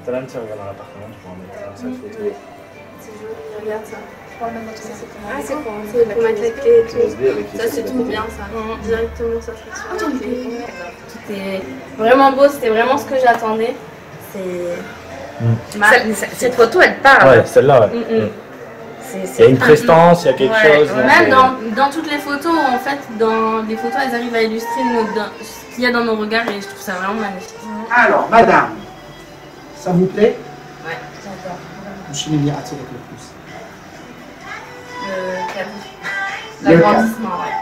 Talent, tu regardes dans l'appartement, tu pourras mettre ça photo. C'est joli, regarde ça. Ah, c'est pour C'est pour mettre la clé et tout. USB avec les Ça, c'est photos trop bien, ça. Directement, ça serait sur la clé. C'était vraiment beau, c'était vraiment ce que j'attendais. Cette photo, elle parle. Ouais, celle-là, ouais. Il y a une prestance, il y a quelque chose. Même dans toutes les photos, en fait, dans les photos, elles arrivent à illustrer ce qu'il y a dans nos regards et je trouve ça vraiment magnifique. Alors, madame, ça vous plaît? Ouais, j'adore. Mouchez les liens avec le pouce. Le cadre. Le L'agrandissement, ouais.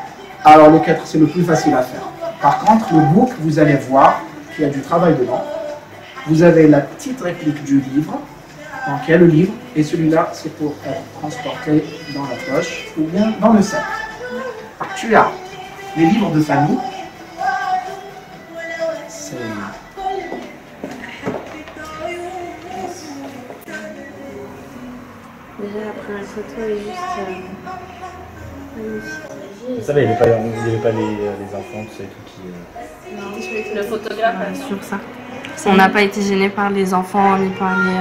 Alors, le 4, c'est le plus facile à faire. Par contre, le book, vous allez voir qu'il y a du travail dedans. Vous avez la petite réplique du livre. Donc, il y a le livre. Et celui-là, c'est pour être transporté dans la poche ou bien dans le sac. Tu as les livres de famille. C'est... Déjà, la première photo est juste magnifique. Vous savez, il n'y avait pas les enfants, tout ça et tout qui... Non, le photographe sur ça. On n'a pas été gêné par les enfants ni par les...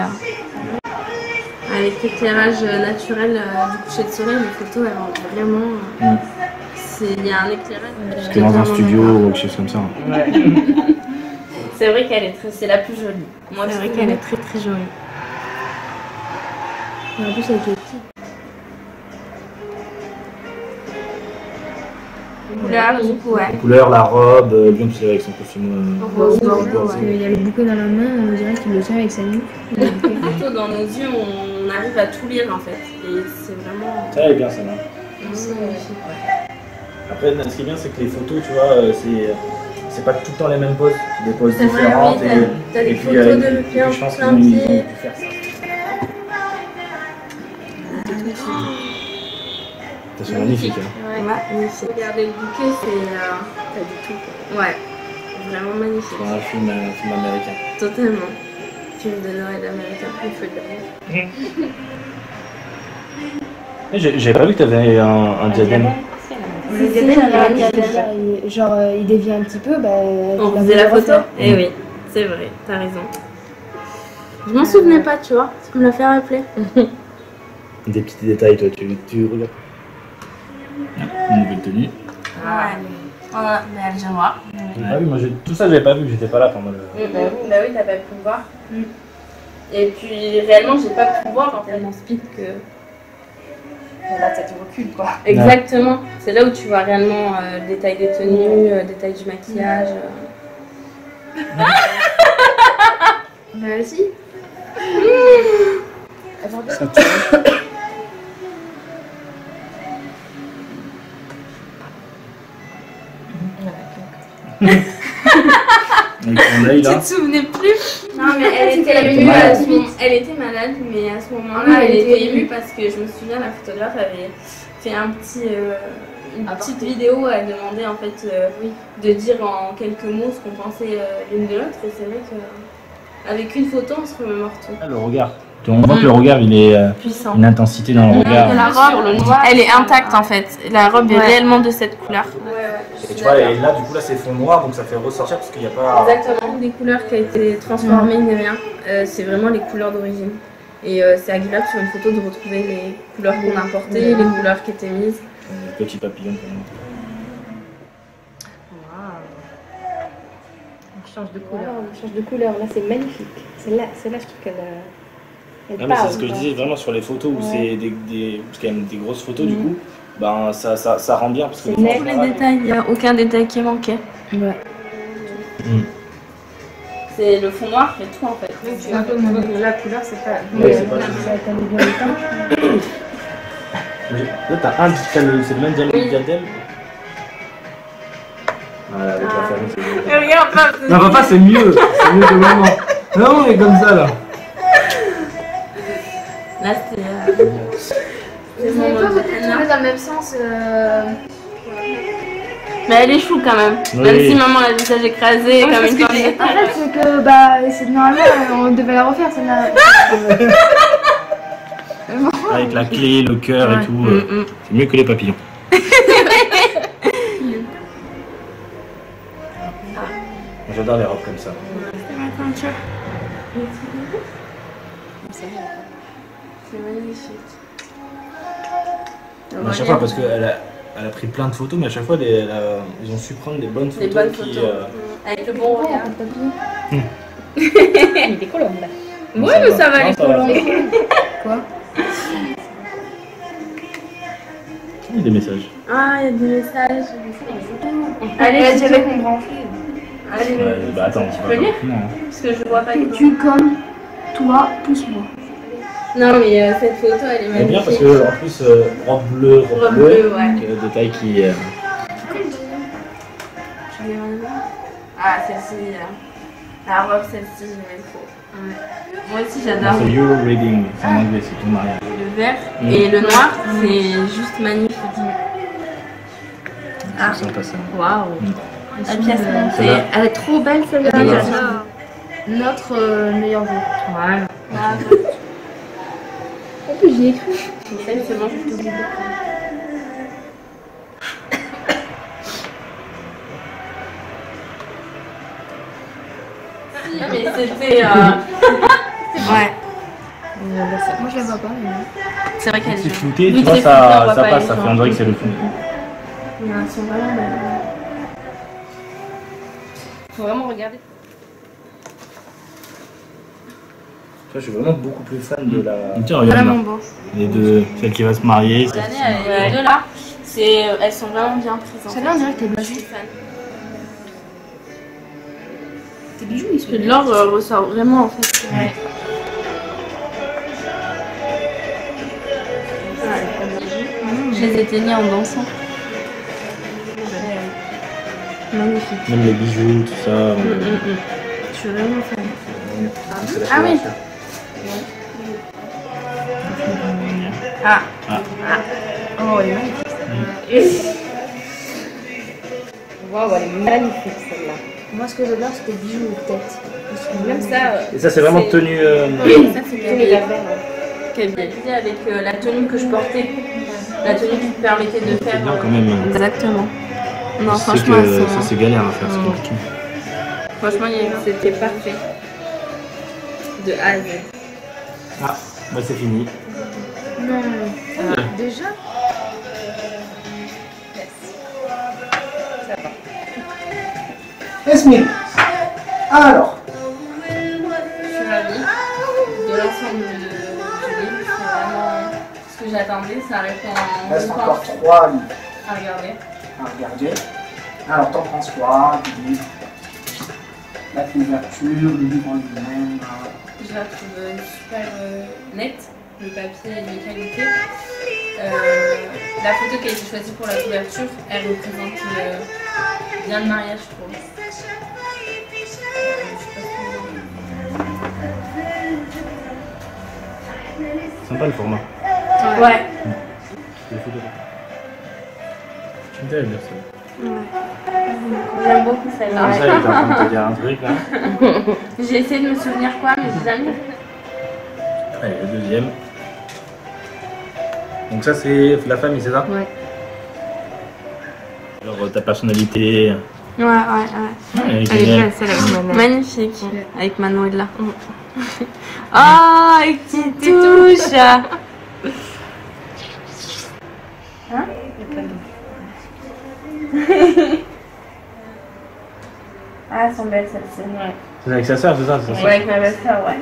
Avec l'éclairage naturel du coucher de soleil, les photos elles rendent vraiment... Il y a un éclairage... Parce que dans un studio ou quelque chose comme ça. Ouais. C'est vrai qu'elle est c'est la plus jolie. Moi, c'est vrai qu'elle est très très jolie. Et en plus, avec les petits. Couleur, beaucoup, ouais. La couleur, la robe, bien que c'est avec son costume. Parce qu'il y a le bouquet dans la main, on dirait qu'il le tient avec sa nuque. Plutôt dans nos yeux, on arrive à tout lire en fait. Et c'est vraiment... Ça est bien, ça, là. C'est magnifique, ouais. Après, ce qui est bien, c'est que les photos, tu vois, c'est pas tout le temps les mêmes poses, c'est des poses différentes. Oui, t'as des photos de plein je pense pied. qu'ils ont dû faire ça. C'est magnifique. Hein. Ouais, magnifique. Regardez le bouquet, c'est... Pas du tout. Ouais, vraiment magnifique. C'est un film américain. Totalement. Film de Noël américain, il faut le dire. J'ai pas vu que t'avais un diadème. Le diadème, genre il dévie un petit peu, bah... On faisait la photo. Eh oui, c'est vrai, t'as raison. Je m'en souvenais pas, tu vois, tu me l'as fait rappeler. Des petits détails, toi, tu regardes. Une nouvelle tenue. Ah ouais. Voilà, mais Algérois. Ah oui, moi tout ça, j'avais pas vu, j'étais pas là pendant le. Bah oui, t'as pas pu me voir. Et puis réellement, j'ai pas pu me voir en tellement speed que. Là, t'as du recul, quoi. Exactement. C'est là où tu vois réellement le détail des tenues, le détail du maquillage. Bah si. Ça tourne. Avec ton œil là. Tu te souvenais plus? Non, mais elle était malade, mais à ce moment-là, elle était émue parce que je me souviens, la photographe avait fait une petite vidéo. Elle demandait en fait de dire en quelques mots ce qu'on pensait l'une de l'autre. Et c'est vrai qu'avec une photo, on se remémore tout. Ah, le regard. On voit que le regard, il est puissant. Une intensité dans le regard. La robe, elle est intacte en fait. La robe est réellement de cette couleur. Et tu vois, et là, du coup, là, c'est fond noir, donc ça fait ressortir parce qu'il n'y a pas. Exactement. Des couleurs qui a été transformées ni rien. C'est vraiment les couleurs d'origine. Et c'est agréable sur une photo de retrouver les couleurs qu'on a portées, les couleurs qui étaient mises. Petit papillon pour nous. On change de couleur. On change de couleur. Là, c'est magnifique. Celle-là, je trouve qu'elle. Ah, mais c'est ce que je disais vraiment sur les photos où c'est parce qu'il y a des grosses photos du coup, ben ça rend bien parce que tous les détails, il n'y a aucun détail qui manquait. Ouais. C'est le fond noir fait tout en fait. C'est un peu moins la couleur, c'est pas. Ouais, c'est pas ça bien le temps. Là t'as c'est le même diadème. Voilà, avec la famille c'est mieux. Regarde pas. Non papa c'est mieux que maman. Non mais comme ça là. Là, c'est. Vous n'avez pas peut-être tourné dans le même sens. Mais elle est chou quand même. Oui. Même si maman a le visage écrasé comme une cornette. En fait, c'est que c'est normalement, on devait la refaire celle-là. Avec la clé, le cœur et tout. C'est mieux que les papillons. J'adore les robes comme ça. C'est ma peinture. C'est magnifique. À chaque fois, parce qu'elle a pris plein de photos, mais à chaque fois, ils ont su prendre des bonnes photos. Des bonnes photos. Avec le bon regard. Il y a des colombes là. Oui, mais ça va les colombes. Quoi? Il y a des messages. Ah, il y a des messages. Allez, je vais comprendre. Allez, Bah attends, tu peux lire? Non. Parce que je vois pas. Tu comme toi, pousse-moi. Non, mais cette photo, elle est C'est bien parce magnifique. que en plus, robe bleue, Robe bleue, ouais. le détail qui. Tu les vois? Ah, celle-ci. La robe, celle-ci, j'aime trop. Ouais. Moi aussi, j'adore. C'est Euro Reading, c'est en anglais, c'est tout mariage. Le vert et le noir, c'est juste magnifique. Ah. C'est sympa ça. Waouh. La pièce Celle-là. montée. Elle est trop belle celle-là. Celle-là. Notre meilleur vœu. Voilà. En plus, j'ai écrit. C'est bon, je t'oublie. Mais c'était. Ouais. Moi, je la vois pas. Mais... C'est vrai qu'elle est C'est jolie. flouté, Oui, tu vois, c'est flouté, on ça voit pas passe, les ça fait gens. on dirait que c'est le fond. Elles sont vraiment belles. Faut vraiment regarder. Je suis vraiment beaucoup plus fan de la. Tiens, Voilà regarde mon là. beau. Les deux, celle qui va se marier. Cette année, les deux là, elles sont vraiment bien prises. Celle-là, on dirait que t'es Moi, je bijoux. suis fan. Tes bijoux, ils sont. L'or ressort vraiment en fait. Ouais. Je les ai teignés en dansant. Magnifique. Même les bijoux, tout ça. Je suis vraiment fan. Ah oui. Ah. Oh, elle est magnifique. Waouh, elle est magnifique celle-là. Moi, ce que j'adore, c'est tes bijoux de tête. Même ça. Et ça, c'est vraiment tenue. Ça, c'est Kabyle avec la tenue que je portais. La tenue qui me permettait de C'est faire. bien quand même. Exactement. Non, Je sais franchement, que elles sont- ça c'est galère à faire, c'est compliqué. franchement, c'était parfait. De A à Z. Ah, bah c'est fini. Non. Déjà? Esmine. Alors, Je suis ravie de l'ensemble du livre. C'est vraiment ce que j'attendais. Ça répond il reste je encore pense, 3 livres à regarder. à regarder. Alors, t'en penses quoi du livre? La couverture, le livre en lui-même. Je la trouve super nette. Le papier est de qualité. La photo qui a été choisie pour la couverture, elle représente bien le mariage, je trouve. Sympa le format. Ouais. Les photos. Tu me dirais bien ça. J'aime beaucoup celle-là. Comme ça, il est en train de te dire un truc là. J'ai essayé de me souvenir quoi, mais j'ai jamais. Allez, le deuxième. Donc ça c'est la famille, c'est ça? Ouais. Alors ta personnalité. Ouais. Elle est Elle est géniale. belle celle avec Manuel. Magnifique. Avec Manuela. Oh, avec petite touche. Hein? Ah, elles sont belles celles-ci. Ouais. C'est avec sa sœur, c'est ça? C'est ça. Ouais, avec ma belle-sœur, ouais.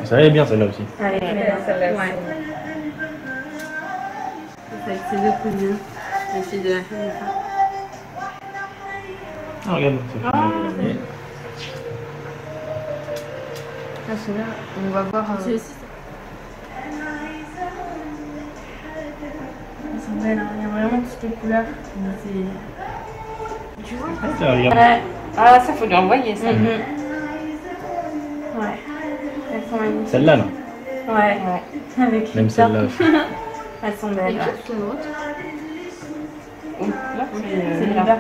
Ça allait bien celle-là aussi. Avec celle-là. Ouais. C'est avec ses deux cousines. Les filles de la famille. Ah regarde. Ah, celle-là, on va voir. C'est aussi ça. Elles sont belles, hein. Il y a vraiment toutes les couleurs. Tu vois? Tiens, regarde. Ouais. Ah, ça, faut lui envoyer ça. Ouais. Elles sont magnifiques. Celle-là là. Ouais. Avec Même Lisa. celle-là. Elles sont belles. Et Ouais. toute la droite. Là, c'est là. là.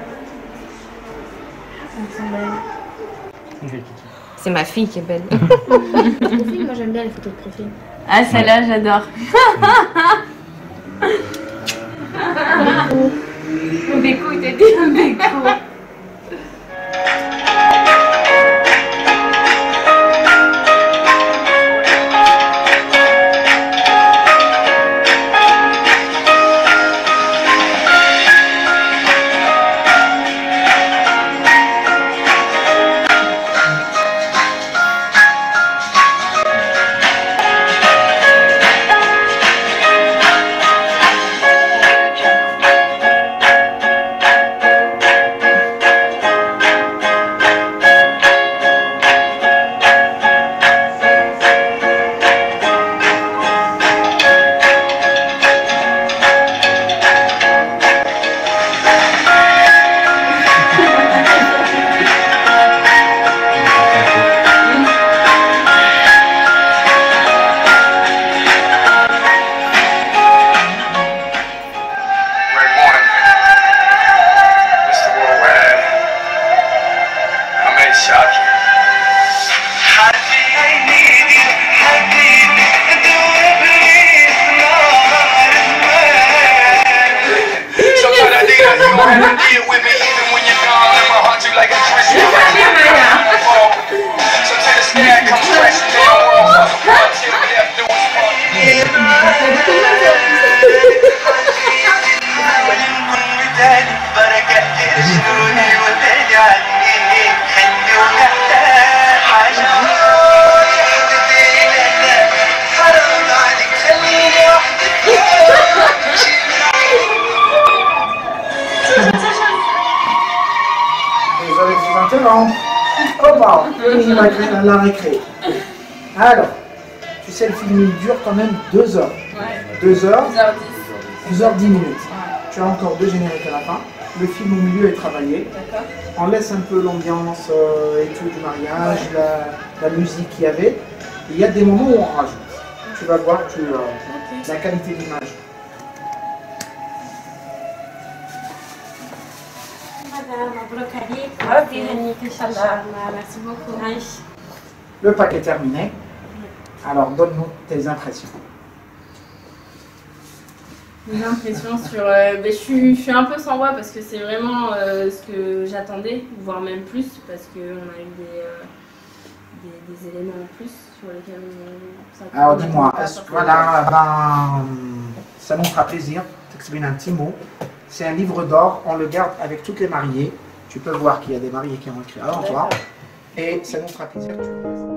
Elles sont belles. C'est ma fille qui est belle. Moi, j'aime bien les photos de profil. Ah, celle-là, j'adore. Le béco, il t'a dit le béco. fini la récré. Alors, tu sais, le film il dure quand même 2 heures. Ouais. 2 heures, 2h10. 2h10 minutes. Ouais. Tu as encore 2 génériques à la fin. Le film au milieu est travaillé. D'accord. On laisse un peu l'ambiance et tout du mariage, la musique qu'il y avait. Et il y a des moments où on rajoute. Tu vas voir la qualité d'image. Merci beaucoup. Le pack est terminé. Alors, donne-nous tes impressions. Mes impressions sur... je suis un peu sans voix parce que c'est vraiment ce que j'attendais, voire même plus, parce qu'on a eu des éléments en plus sur lesquels on... Alors, dis-moi, voilà, ça nous fera plaisir. T'exprimer un petit mot. C'est un livre d'or, on le garde avec toutes les mariées. Tu peux voir qu'il y a des mariés qui ont écrit avant toi. Et ça nous fera plaisir que tu le fasses.